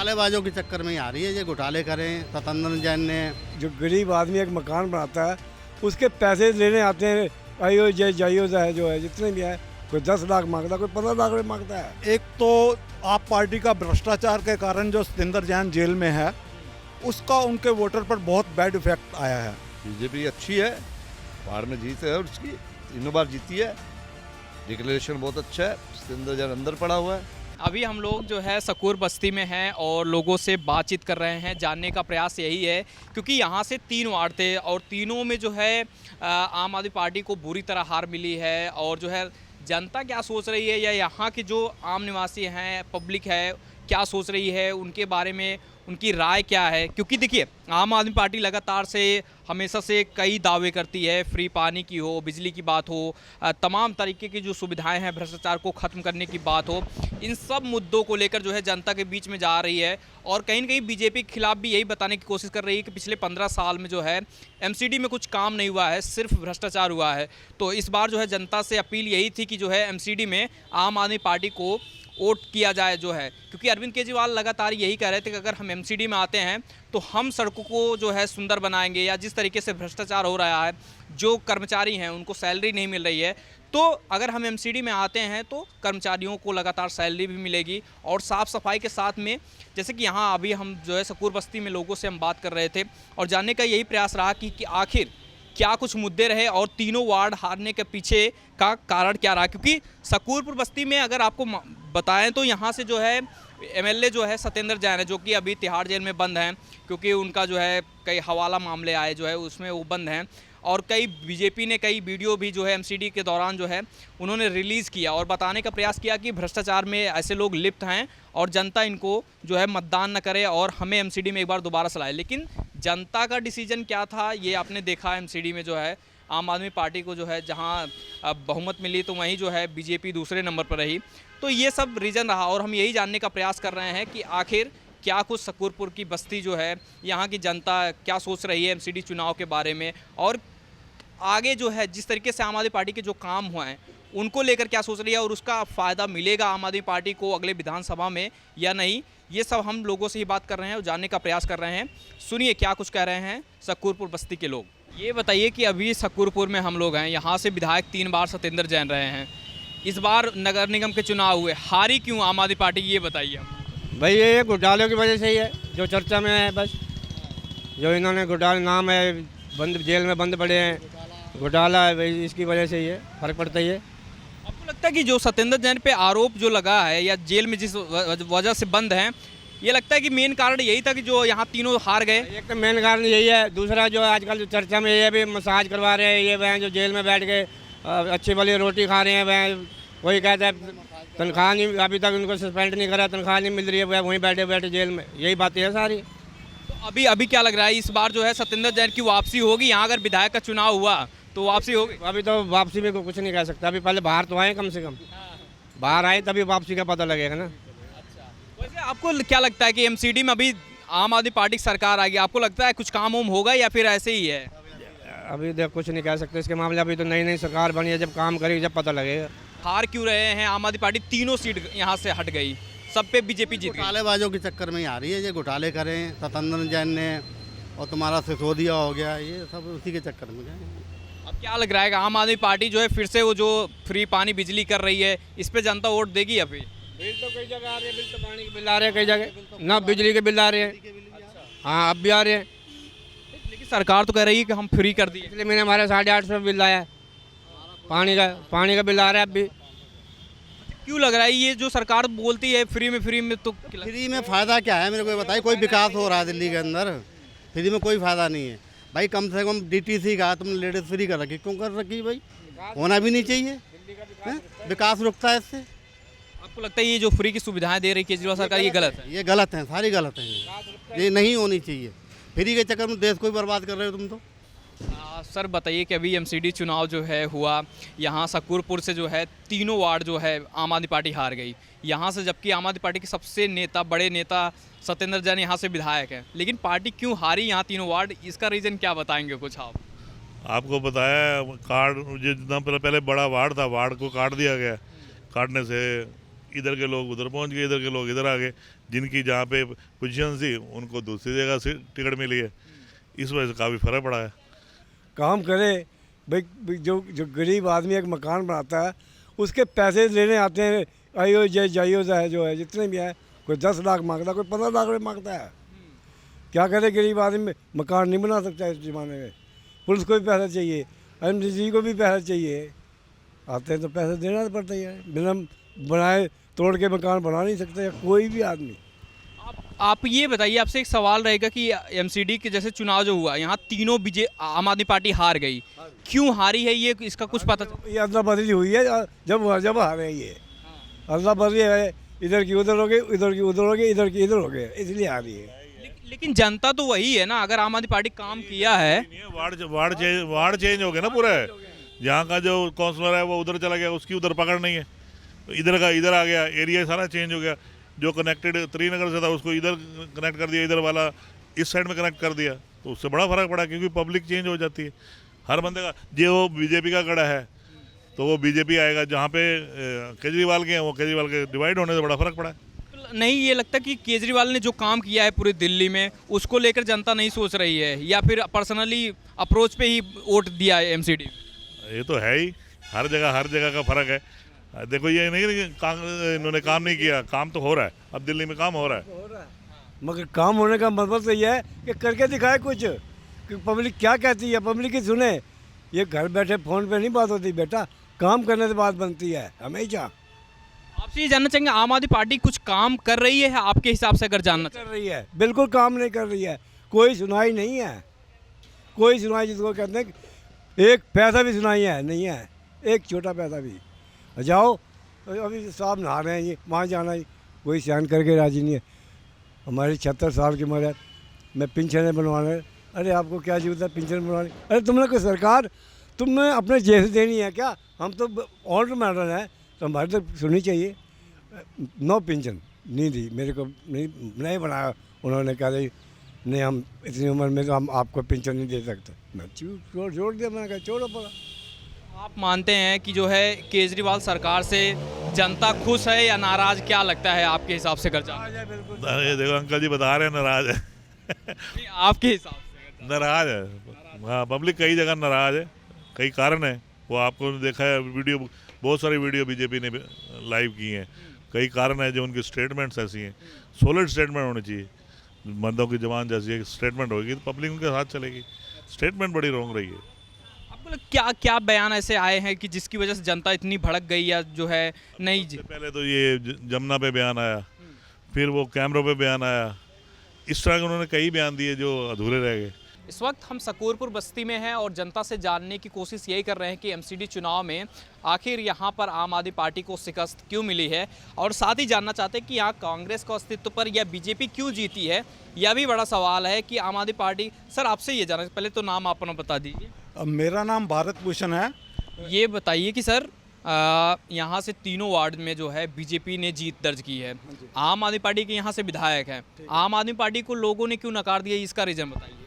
घोटालेबाजों के चक्कर में ही आ रही है, ये घोटाले करें सत्येंद्र जैन ने। जो गरीब आदमी एक मकान बनाता है उसके पैसे लेने आते हैं, आइयो जय जाइयो है जो है जितने भी है, कोई 10 लाख मांगता है, कोई 15 लाख रुपये मांगता है। एक तो आप पार्टी का भ्रष्टाचार के कारण जो सत्येंद्र जैन जेल में है उसका उनके वोटर पर बहुत बैड इफेक्ट आया है। बीजेपी अच्छी है, बाहर में जीत है और उसकी तीनों बार जीती है, डिक्लेरेशन बहुत अच्छा है, सत्येंद्र जैन अंदर पड़ा हुआ है। अभी हम लोग जो है सकूर बस्ती में हैं और लोगों से बातचीत कर रहे हैं, जानने का प्रयास यही है क्योंकि यहाँ से 3 वार्ड थे और तीनों में जो है आम आदमी पार्टी को बुरी तरह हार मिली है और जो है जनता क्या सोच रही है या यहाँ के जो आम निवासी हैं, पब्लिक है, क्या सोच रही है, उनके बारे में उनकी राय क्या है। क्योंकि देखिए आम आदमी पार्टी लगातार से हमेशा से कई दावे करती है, फ्री पानी की हो, बिजली की बात हो, तमाम तरीके की जो सुविधाएं हैं, भ्रष्टाचार को ख़त्म करने की बात हो, इन सब मुद्दों को लेकर जो है जनता के बीच में जा रही है और कहीं ना कहीं बीजेपी के खिलाफ भी यही बताने की कोशिश कर रही है कि पिछले 15 साल में जो है एमसीडी में कुछ काम नहीं हुआ है, सिर्फ भ्रष्टाचार हुआ है। तो इस बार जो है जनता से अपील यही थी कि जो है एमसीडी में आम आदमी पार्टी को वोट किया जाए जो है, क्योंकि अरविंद केजरीवाल लगातार यही कह रहे थे कि अगर हम एमसीडी में आते हैं तो हम सड़कों को जो है सुंदर बनाएंगे, या जिस तरीके से भ्रष्टाचार हो रहा है, जो कर्मचारी हैं उनको सैलरी नहीं मिल रही है, तो अगर हम एमसीडी में आते हैं तो कर्मचारियों को लगातार सैलरी भी मिलेगी और साफ़ सफाई के साथ में, जैसे कि यहाँ अभी हम जो है सकूर बस्ती में लोगों से हम बात कर रहे थे और जानने का यही प्रयास रहा कि आखिर क्या कुछ मुद्दे रहे और तीनों वार्ड हारने के पीछे का कारण क्या रहा। क्योंकि सकूरपुर बस्ती में अगर आपको बताएं तो यहाँ से जो है एमएलए जो है सत्येंद्र जैन है, जो कि अभी तिहाड़ जेल में बंद हैं क्योंकि उनका जो है कई हवाला मामले आए जो है उसमें वो बंद हैं। और कई बीजेपी ने कई वीडियो भी जो है एमसीडी के दौरान जो है उन्होंने रिलीज़ किया और बताने का प्रयास किया कि भ्रष्टाचार में ऐसे लोग लिप्त हैं और जनता इनको जो है मतदान न करे और हमें एमसीडी में एक बार दोबारा चलाए। लेकिन जनता का डिसीजन क्या था ये आपने देखा, एमसीडी में जो है आम आदमी पार्टी को जो है जहां बहुमत मिली तो वहीं जो है बीजेपी दूसरे नंबर पर रही। तो ये सब रीज़न रहा और हम यही जानने का प्रयास कर रहे हैं कि आखिर क्या कुछ सकूरपुर की बस्ती जो है, यहाँ की जनता क्या सोच रही है एमसीडी चुनाव के बारे में और आगे जो है जिस तरीके से आम आदमी पार्टी के जो काम हुए हैं उनको लेकर क्या सोच रही है और उसका फ़ायदा मिलेगा आम आदमी पार्टी को अगले विधानसभा में या नहीं, ये सब हम लोगों से ही बात कर रहे हैं और जानने का प्रयास कर रहे हैं। सुनिए क्या कुछ कह रहे हैं सकूरपुर बस्ती के लोग। ये बताइए कि अभी सकूरपुर में हम लोग हैं, यहाँ से विधायक 3 बार सत्येंद्र जैन रहे हैं, इस बार नगर निगम के चुनाव हुए, हारी क्यों आम आदमी पार्टी, ये बताइए। भाई ये घोटालों की वजह से ही है जो चर्चा में है, बस जो इन्होंने घोटाले नाम है, बंद जेल में बंद पड़े हैं, घोटाला है, भाई इसकी वजह से ही है, फर्क पड़ता ही है। आपको लगता है कि जो सत्येंद्र जैन पे आरोप जो लगा है या जेल में जिस वजह से बंद हैं, ये लगता है कि मेन कारण यही था कि जो यहाँ तीनों हार गए? एक तो मेन कारण यही है, दूसरा जो आजकल जो चर्चा में ये भी मसाज करवा रहे हैं, ये वह जो जेल में बैठ के अच्छी वाली रोटी खा रहे हैं, वह वही कहता है तनख्वाह नहीं, अभी तक उनको सस्पेंड नहीं करा, तनख्वाह नहीं मिल रही है, वह वहीं बैठे बैठे जेल में, यही बातें हैं सारी। तो अभी क्या लग रहा है इस बार जो है सत्येंद्र जैन की वापसी होगी यहाँ, अगर विधायक का चुनाव हुआ तो वापसी होगी? अभी तो वापसी में कुछ नहीं कह सकता, अभी पहले बाहर तो आए कम से कम, बाहर आए तभी वापसी का पता लगेगा ना। वैसे आपको क्या लगता है कि एमसीडी में अभी आम आदमी पार्टी की सरकार आ गई, आपको लगता है कुछ काम वाम होगा या फिर ऐसे ही है? अभी देख कुछ नहीं कह सकते इसके मामले, अभी तो नई नई सरकार बनी है, जब काम करेगी जब पता लगेगा। हार क्यों रहे हैं आम आदमी पार्टी, तीनों सीट यहाँ से हट गई, सब पे बीजेपी जीत गई। घोटालेबाजों के चक्कर में ही आ रही है, ये घोटाले करें सत्येंद्र जैन ने और तुम्हारा सिसोदिया हो गया, ये सब उसी के चक्कर में गए। अब क्या लग रहा है कि आम आदमी पार्टी जो है फिर से वो जो फ्री पानी बिजली कर रही है इस पे जनता वोट देगी? अभी बिल तो कई जगह आ रहे हैं, बिल तो पानी के बिल आ रहे हैं कई जगह, ना बिजली के बिल आ रहे हैं, हाँ अब भी आ रहे हैं, लेकिन सरकार तो कह रही है कि हम फ्री कर दिए। पिछले महीने हमारे 850 बिल आया है, पानी का बिल आ रहा है अब भी। क्यों लग रहा है ये जो सरकार बोलती है फ्री में, तो फ्री में फ़ायदा क्या है मेरे को बताइए? कोई विकास हो रहा है दिल्ली के अंदर? फ्री में कोई फ़ायदा नहीं है भाई। कम से कम डीटीसी का तुमने लेडीज फ्री कर रखी, क्यों कर रखी भाई? होना भी नहीं चाहिए, विकास रुकता है इससे। आपको लगता है ये जो फ्री की सुविधाएं दे रही केजरीवाल सरकार ये गलत है? ये गलत है, सारी गलत है, ये नहीं होनी चाहिए। फ्री के चक्कर में देश को ही बर्बाद कर रहे हो तुम तो। सर बताइए कि अभी एमसीडी चुनाव जो है हुआ, यहाँ सकूरपुर से जो है तीनों वार्ड जो है आम आदमी पार्टी हार गई यहाँ से, जबकि आम आदमी पार्टी के सबसे बड़े नेता सत्येंद्र जैन यहाँ से विधायक है, लेकिन पार्टी क्यों हारी यहाँ तीनों वार्ड, इसका रीज़न क्या बताएंगे कुछ आप? आपको बताया कार्ड जितना पहले बड़ा वार्ड था, वार्ड को काट दिया गया, काटने से इधर के लोग उधर पहुंच गए, इधर के लोग इधर आ गए, जिनकी जहाँ पे पोजीशन थी उनको दूसरी जगह से टिकट मिली है, इस वजह से काफ़ी फ़र्क पड़ा है। काम करे भाई, जो गरीब आदमी एक मकान बनाता है उसके पैसे लेने आते हैं, आईओ जय जाइयो है जो है, जितने भी हैं, कोई 10 लाख मांगता है, कोई 15 लाख रुपये मांगता है। क्या करे गरीब आदमी, मकान नहीं बना सकता इस ज़माने में। पुलिस को भी पैसा चाहिए, एमडीजी को भी पैसा चाहिए, आते हैं तो पैसा देना पड़ता ही है। बिना बनाए तोड़ के मकान बना नहीं सकते कोई भी आदमी। आप ये बताइए, आपसे एक सवाल रहेगा कि एमसीडी के जैसे चुनाव जो हुआ यहाँ तीनों आम आदमी पार्टी हार गई, क्यों हारी है ये इसका कुछ पता? ये अदला बदली हुई है, जब हारे ये अदला बदली है, इधर की उधर हो गई, इधर की उधर हो गई, इधर की इधर हो गए, इसलिए हारी है। लेकिन जनता तो वही है ना, अगर आम आदमी पार्टी काम किया है। वार्ड चेंज हो गया ना पूरा, यहाँ का जो काउंसलर है वो उधर चला गया, उसकी उधर पकड़ नहीं है, इधर का इधर आ गया, एरिया सारा चेंज हो गया। जो कनेक्टेड त्रिनगर से था उसको इधर कनेक्ट कर दिया, इधर वाला इस साइड में कनेक्ट कर दिया, तो उससे बड़ा फर्क पड़ा, क्योंकि पब्लिक चेंज हो जाती है। हर बंदे का जो बीजेपी का गड़ा है तो वो बीजेपी आएगा, जहाँ पे केजरीवाल के हैं वो केजरीवाल के डिवाइड होने से बड़ा फर्क पड़ा है। नहीं ये लगता कि केजरीवाल ने जो काम किया है पूरी दिल्ली में उसको लेकर जनता नहीं सोच रही है, या फिर पर्सनली अप्रोच पे ही वोट दिया है एमसीडी? ये तो है ही, हर जगह का फर्क है। देखो ये नहीं कि इन्होंने काम नहीं किया, काम तो हो रहा है, अब दिल्ली में काम हो रहा है। मगर काम होने का मतलब तो यह है कि करके दिखाए कुछ, कि पब्लिक क्या कहती है, पब्लिक की सुने। ये घर बैठे फ़ोन पे नहीं बात होती बेटा, काम करने से बात बनती है हमेशा। आपसे ये जानना चाहेंगे, आम आदमी पार्टी कुछ काम कर रही है आपके हिसाब से? अगर जानना कर रही है, बिल्कुल काम नहीं कर रही है, कोई सुनाई नहीं है, कोई सुनाई जिसको कहते हैं एक पैसा भी सुनाई है नहीं है, एक छोटा पैसा भी। जाओ अभी साहब नहा रहे हैं, ये वहाँ जाना ही कोई सहन करके राजी नहीं है। हमारी 76 साल की उम्र है, मैं पेंशन बनवाने, अरे आपको क्या जरूरत है पेंशन बनवाने? अरे तुमने कोई सरकार तुमने अपने जेब से देनी है क्या? हम तो ऑर्डर मैडल हैं, तो हमारी तो सुननी चाहिए। नो पेंशन नहीं दी मेरे को, नहीं बनाया उन्होंने, कहा नहीं हम इतनी उम्र में तो हम आपको पेंशन नहीं दे सकते। मैं छोड़ दिया, मैंने कहा छोड़ो पड़ा। आप मानते हैं कि जो है केजरीवाल सरकार से जनता खुश है या नाराज, क्या लगता है आपके हिसाब से? कर ये देखो अंकल जी बता रहे हैं नाराज है। नहीं, आपके हिसाब से नाराज है, हाँ पब्लिक कई जगह नाराज है, कई कारण है, वो आपको देखा है वीडियो, बहुत सारी वीडियो बीजेपी ने लाइव की हैं, कई कारण है जो उनकी स्टेटमेंट्स ऐसी हैं, सॉलिड स्टेटमेंट होनी चाहिए, मर्दों की जबान जैसी एक स्टेटमेंट होगी तो पब्लिक उनके साथ चलेगी। स्टेटमेंट बड़ी रॉन्ग रही है। क्या क्या बयान ऐसे आए हैं कि जिसकी वजह से जनता इतनी भड़क गई, या जो है नहीं पहले तो ये जमुना पे बयान आया, फिर वो कैमरों पे बयान आया, इस तरह के उन्होंने कई बयान दिए जो अधूरे रह गए। इस वक्त हम सकूरपुर बस्ती में हैं और जनता से जानने की कोशिश यही कर रहे हैं कि एमसीडी चुनाव में आखिर यहाँ पर आम आदमी पार्टी को शिकस्त क्यों मिली है, और साथ ही जानना चाहते हैं कि यहाँ कांग्रेस के अस्तित्व पर या बीजेपी क्यों जीती है। यह भी बड़ा सवाल है कि आम आदमी पार्टी। सर आपसे ये जानना, पहले तो नाम अपना बता दीजिए। मेरा नाम भारत भूषण है। ये बताइए कि सर यहाँ से तीनों वार्ड में जो है बीजेपी ने जीत दर्ज की है, आम आदमी पार्टी के यहाँ से विधायक हैं, आम आदमी पार्टी को लोगों ने क्यों नकार दिया, इसका रीज़न बताइए।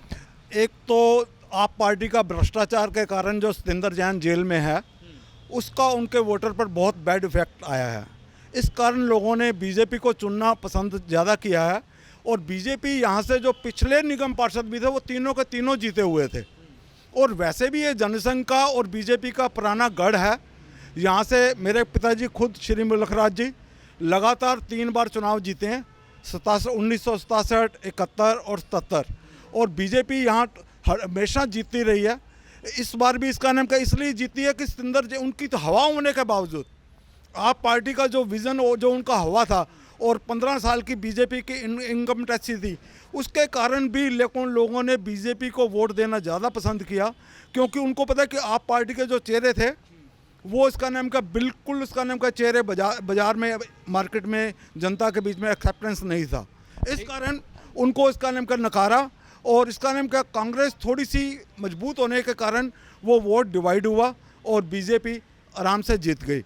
एक तो आप पार्टी का भ्रष्टाचार के कारण जो सतिंदर जैन जेल में है उसका उनके वोटर पर बहुत बैड इफेक्ट आया है। इस कारण लोगों ने बीजेपी को चुनना पसंद ज़्यादा किया है, और बीजेपी यहाँ से जो पिछले निगम पार्षद भी थे वो तीनों के तीनों जीते हुए थे। और वैसे भी ये जनसंघ का और बीजेपी का पुराना गढ़ है। यहाँ से मेरे पिताजी खुद श्री मुलखराज जी लगातार 3 बार चुनाव जीते हैं, 1967, 71 और 77, और बीजेपी यहाँ हमेशा जीतती रही है। इस बार भी इसका नाम का इसलिए जीती है कि सतिंदर उनकी तो हवा होने के बावजूद आप पार्टी का जो विज़न जो उनका हवा था, और 15 साल की बीजेपी की इनकम टैक्स थी, उसके कारण भी लेकिन लोगों ने बीजेपी को वोट देना ज़्यादा पसंद किया, क्योंकि उनको पता है कि आप पार्टी के जो चेहरे थे वो इसका नाम का बिल्कुल इसका नाम का चेहरे बाजार में मार्केट में जनता के बीच में एक्सेप्टेंस नहीं था। इस कारण उनको इसका नाम का नकारा, और इसका नाम का कांग्रेस थोड़ी सी मजबूत होने के कारण वो वोट डिवाइड हुआ और बीजेपी आराम से जीत गई।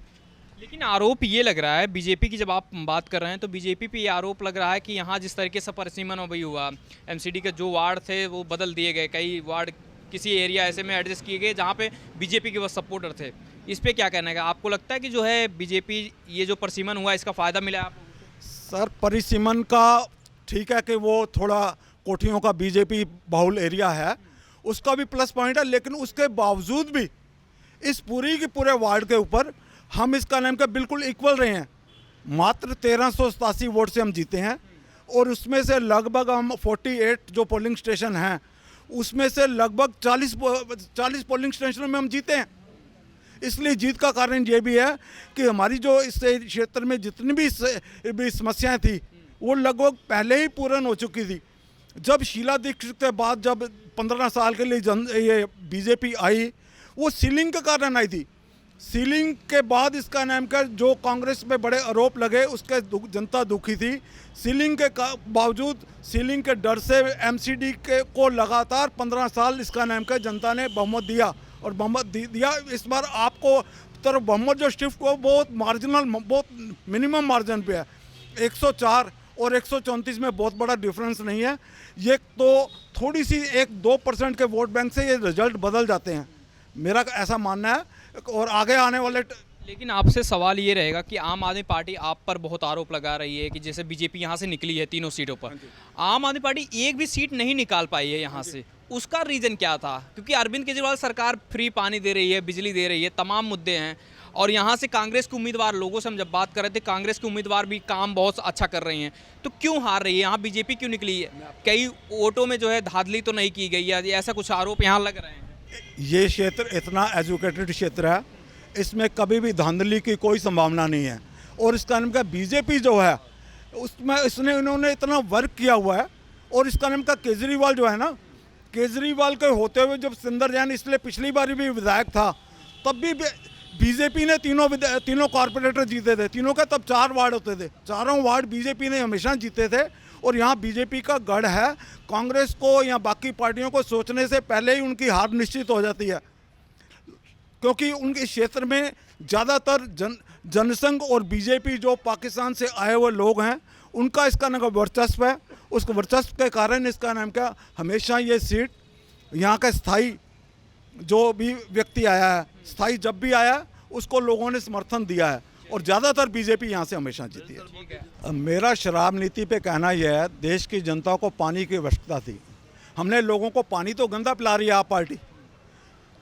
लेकिन आरोप ये लग रहा है बीजेपी की, जब आप बात कर रहे हैं तो बीजेपी पे ये आरोप लग रहा है कि यहाँ जिस तरीके से परिसीमन अभी हुआ, एमसीडी के जो वार्ड थे वो बदल दिए गए, कई वार्ड किसी एरिया ऐसे में एडजस्ट किए गए जहाँ पे बीजेपी के वो सपोर्टर थे। इस पर क्या कहना है? आपको लगता है कि जो है बीजेपी ये जो परिसीमन हुआ इसका फ़ायदा मिला आपको? सर परिसीमन का ठीक है कि वो थोड़ा कोठियों का बीजेपी बहुल एरिया है, उसका भी प्लस पॉइंट है, लेकिन उसके बावजूद भी इस पूरी के पूरे वार्ड के ऊपर हम इसका नाम का बिल्कुल इक्वल रहे हैं। मात्र 1387 वोट से हम जीते हैं और उसमें से लगभग हम 48 जो पोलिंग स्टेशन हैं उसमें से लगभग 40 पोलिंग स्टेशनों में हम जीते हैं। इसलिए जीत का कारण ये भी है कि हमारी जो इस क्षेत्र में जितनी भी समस्याएं थी वो लगभग पहले ही पूर्ण हो चुकी थी। जब शीला दीक्षित के बाद जब 15 साल के लिए ये बीजेपी आई, वो सीलिंग के कारण आई थी। सीलिंग के बाद इसका नाम का जो कांग्रेस पे बड़े आरोप लगे उसके जनता दुखी थी। सीलिंग के बावजूद सीलिंग के डर से एमसीडी के को लगातार 15 साल इसका नाम का जनता ने बहुमत दिया और बहुमत दिया। इस बार आपको तरफ बहुमत जो शिफ्ट हुआ बहुत मार्जिनल, बहुत मिनिमम मार्जिन पे है। 104 और 134 में बहुत बड़ा डिफरेंस नहीं है। ये तो थोड़ी सी 1-2% के वोट बैंक से ये रिजल्ट बदल जाते हैं, मेरा ऐसा मानना है। और आगे आने वाले लेकिन आपसे सवाल ये रहेगा कि आम आदमी पार्टी आप पर बहुत आरोप लगा रही है कि जैसे बीजेपी यहाँ से निकली है तीनों सीटों पर, आम आदमी पार्टी एक भी सीट नहीं निकाल पाई है यहाँ से, उसका रीज़न क्या था? क्योंकि अरविंद केजरीवाल सरकार फ्री पानी दे रही है, बिजली दे रही है, तमाम मुद्दे हैं, और यहाँ से कांग्रेस के उम्मीदवार, लोगों से हम जब बात कर रहे थे, कांग्रेस के उम्मीदवार भी काम बहुत अच्छा कर रही हैं, तो क्यों हार रही है? यहाँ बीजेपी क्यों निकली है? कई वोटों में जो है धांधली तो नहीं की गई है, ऐसा कुछ आरोप यहाँ लग रहे हैं। ये क्षेत्र इतना एजुकेटेड क्षेत्र है, इसमें कभी भी धांधली की कोई संभावना नहीं है। और इसका नाम का बीजेपी जो है उसमें इन्होंने इतना वर्क किया हुआ है। और इसका नाम का केजरीवाल जो है ना, केजरीवाल के होते हुए जब सिंदर जैन इसलिए पिछली बार भी विधायक था तब भी बीजेपी ने तीनों कॉरपोरेटर जीते थे, तीनों के तब 4 वार्ड होते थे, चारों वार्ड बीजेपी ने हमेशा जीते थे। और यहाँ बीजेपी का गढ़ है, कांग्रेस को या बाकी पार्टियों को सोचने से पहले ही उनकी हार निश्चित हो जाती है, क्योंकि उनके क्षेत्र में ज़्यादातर जनसंघ और बीजेपी जो पाकिस्तान से आए हुए लोग हैं उनका इसका नाम वर्चस्व है। उस वर्चस्व के कारण इसका नाम क्या हमेशा ये सीट यहाँ का स्थायी जो भी व्यक्ति आया है, स्थायी जब भी आया उसको लोगों ने समर्थन दिया है और ज़्यादातर बीजेपी यहाँ से हमेशा जीती है। मेरा शराब नीति पे कहना यह है, देश की जनता को पानी की आवश्यकता थी, हमने लोगों को पानी तो गंदा पिला रही है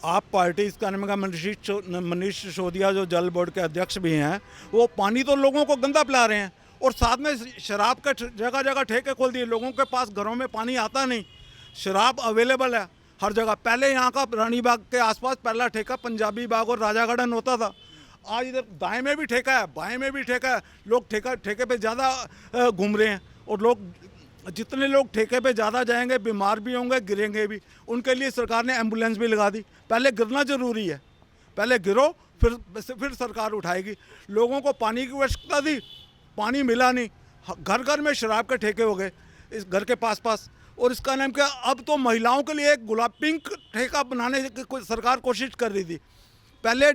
आप पार्टी इसका नाम का मनीष सिसोदिया जो जल बोर्ड के अध्यक्ष भी हैं, वो पानी तो लोगों को गंदा पिला रहे हैं और साथ में शराब के जगह जगह ठेके खोल दिए। लोगों के पास घरों में पानी आता नहीं, शराब अवेलेबल है हर जगह। पहले यहाँ का रानी बाग के आसपास पहला ठेका पंजाबी बाग और राजा गार्डन होता था, आज इधर दाएं में भी ठेका है, बाएं में भी ठेका है। लोग ठेके पे ज़्यादा घूम रहे हैं और जितने लोग ठेके पे ज़्यादा जाएंगे बीमार भी होंगे, गिरेंगे भी। उनके लिए सरकार ने एम्बुलेंस भी लगा दी। पहले गिरना ज़रूरी है, पहले गिरो फिर सरकार उठाएगी। लोगों को पानी की आवश्यकता थी, पानी मिला नहीं, घर घर में शराब के ठेके हो गए इस घर के पास। और इसका नाम क्या, अब तो महिलाओं के लिए एक गुलाब पिंक ठेका बनाने की सरकार कोशिश कर रही थी। पहले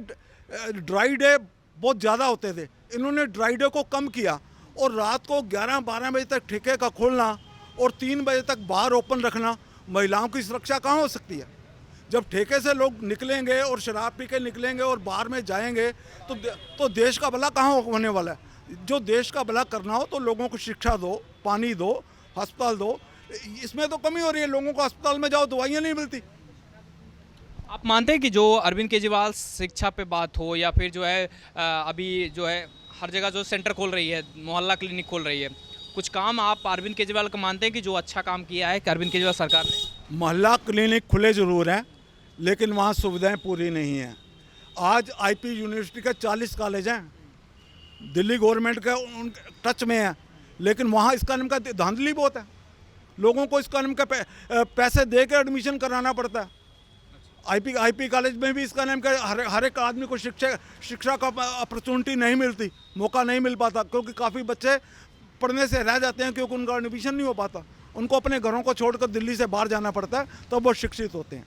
ड्राई डे बहुत ज़्यादा होते थे, इन्होंने ड्राई डे को कम किया और रात को 11-12 बजे तक ठेके का खोलना और 3 बजे तक बाहर ओपन रखना। महिलाओं की सुरक्षा कहाँ हो सकती है? जब ठेके से लोग निकलेंगे और शराब पी के निकलेंगे और बाहर में जाएंगे तो देश का भला कहाँ होने वाला है? जो देश का भला करना हो तो लोगों को शिक्षा दो, पानी दो, अस्पताल दो। इसमें तो कमी हो रही है, लोगों को अस्पताल में जाओ दवाइयाँ नहीं मिलती। आप मानते हैं कि जो अरविंद केजरीवाल शिक्षा पे बात हो या फिर जो है अभी जो है हर जगह जो सेंटर खोल रही है, मोहल्ला क्लिनिक खोल रही है, कुछ काम आप अरविंद केजरीवाल का मानते हैं कि जो अच्छा काम किया है कि अरविंद केजरीवाल सरकार ने? मोहल्ला क्लिनिक खुले ज़रूर हैं लेकिन वहाँ सुविधाएं पूरी नहीं हैं। आज आईपी यूनिवर्सिटी के 40 कॉलेज हैं, दिल्ली गवर्नमेंट के उन टच में है, लेकिन वहाँ इसका नाम का धांधली बहुत है। लोगों को इसका नाम का पैसे दे के एडमिशन कराना पड़ता है। आईपी कॉलेज में भी इसका नाम का हर एक आदमी को शिक्षा का अपॉर्चुनिटी नहीं मिलती, मौका नहीं मिल पाता, क्योंकि काफ़ी बच्चे पढ़ने से रह जाते हैं क्योंकि उनका एडमिशन नहीं हो पाता। उनको अपने घरों को छोड़कर दिल्ली से बाहर जाना पड़ता है, तब वो शिक्षित होते हैं।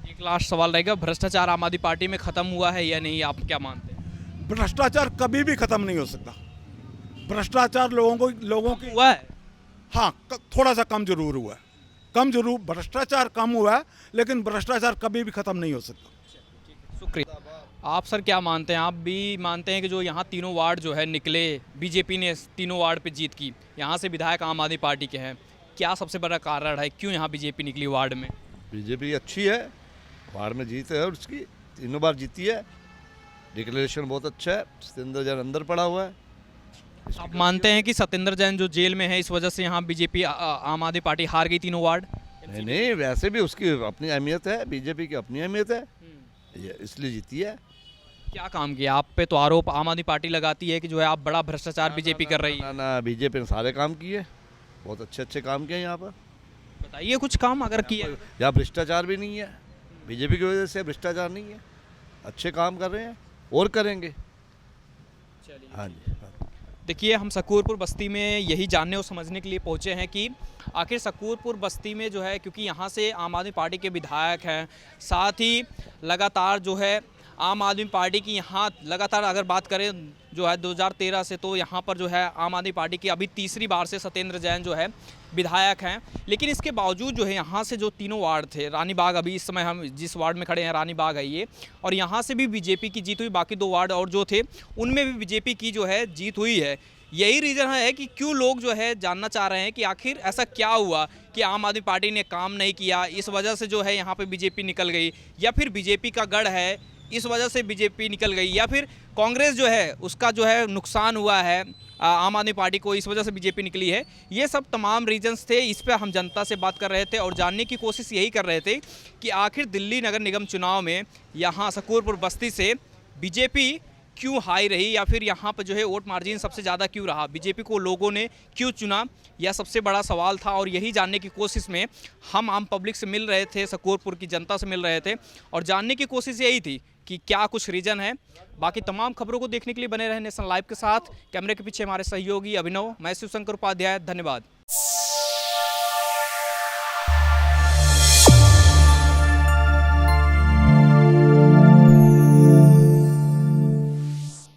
एक लास्ट सवाल रहेगा, भ्रष्टाचार आम आदमी पार्टी में ख़त्म हुआ है या नहीं, आप क्या मानते हैं? भ्रष्टाचार कभी भी ख़त्म नहीं हो सकता। भ्रष्टाचार लोगों की हुआ है, हाँ थोड़ा सा कम जरूर हुआ है, कम जरूर भ्रष्टाचार कम हुआ है, लेकिन भ्रष्टाचार कभी भी ख़त्म नहीं हो सकता। शुक्रिया। आप सर क्या मानते हैं? आप भी मानते हैं कि जो यहाँ तीनों वार्ड जो है निकले, बीजेपी ने तीनों वार्ड पे जीत की, यहाँ से विधायक आम आदमी पार्टी के हैं, क्या सबसे बड़ा कारण है क्यों यहाँ बीजेपी निकली वार्ड में? बीजेपी अच्छी है, वार्ड में जीत है और उसकी तीनों बार जीती है। डिक्लेरेशन बहुत अच्छा है, सत्येंद्र जैन अंदर पड़ा हुआ है। आप मानते हैं कि सत्येंद्र जैन जो जेल में है इस वजह से यहाँ बीजेपी आम आदमी पार्टी हार गई तीनों वार्ड? नहीं नहीं, वैसे भी उसकी अपनी अहमियत है, बीजेपी की अपनी अहमियत है, ये इसलिए जीती है। क्या काम किया? आप पे तो आरोप आम आदमी पार्टी लगाती है कि जो है आप बड़ा भ्रष्टाचार बीजेपी कर रही है। ना ना, बीजेपी ने सारे काम किए, बहुत अच्छे अच्छे काम किए यहाँ पर। बताइए कुछ काम अगर किए। यहाँ भ्रष्टाचार भी नहीं है, बीजेपी की वजह से भ्रष्टाचार नहीं है, अच्छे काम कर रहे हैं और करेंगे। हाँ जी, हाँ। देखिए, हम सकूरपुर बस्ती में यही जानने और समझने के लिए पहुंचे हैं कि आखिर सकूरपुर बस्ती में जो है, क्योंकि यहाँ से आम आदमी पार्टी के विधायक हैं, साथ ही लगातार जो है आम आदमी पार्टी की यहाँ लगातार अगर बात करें जो है 2013 से, तो यहाँ पर जो है आम आदमी पार्टी की अभी तीसरी बार से सत्येंद्र जैन जो है विधायक हैं। लेकिन इसके बावजूद जो है यहाँ से जो तीनों वार्ड थे, रानी बाग, अभी इस समय हम जिस वार्ड में खड़े हैं रानी बाग है ये, और यहाँ से भी बीजेपी की जीत हुई, बाकी 2 वार्ड और जो थे उनमें भी बीजेपी की जो है जीत हुई है। यही रीज़न है कि क्यों लोग जो है जानना चाह रहे हैं कि आखिर ऐसा क्या हुआ कि आम आदमी पार्टी ने काम नहीं किया, इस वजह से जो है यहाँ पे बीजेपी निकल गई, या फिर बीजेपी का गढ़ है इस वजह से बीजेपी निकल गई, या फिर कांग्रेस जो है उसका जो है नुकसान हुआ है आम आदमी पार्टी को, इस वजह से बीजेपी निकली है। ये सब तमाम रीजंस थे। इस पर हम जनता से बात कर रहे थे और जानने की कोशिश यही कर रहे थे कि आखिर दिल्ली नगर निगम चुनाव में यहाँ सकूरपुर बस्ती से बीजेपी क्यों हाई रही, या फिर यहाँ पर जो है वोट मार्जिन सबसे ज़्यादा क्यों रहा, बीजेपी को लोगों ने क्यों चुना, यह सबसे बड़ा सवाल था। और यही जानने की कोशिश में हम आम पब्लिक से मिल रहे थे, सकूरपुर की जनता से मिल रहे थे, और जानने की कोशिश यही थी कि क्या कुछ रीज़न है। बाकी तमाम खबरों को देखने के लिए बने रहे नेशनल लाइव के साथ। कैमरे के पीछे हमारे सहयोगी अभिनव, मैं शिवशंकर उपाध्याय, धन्यवाद।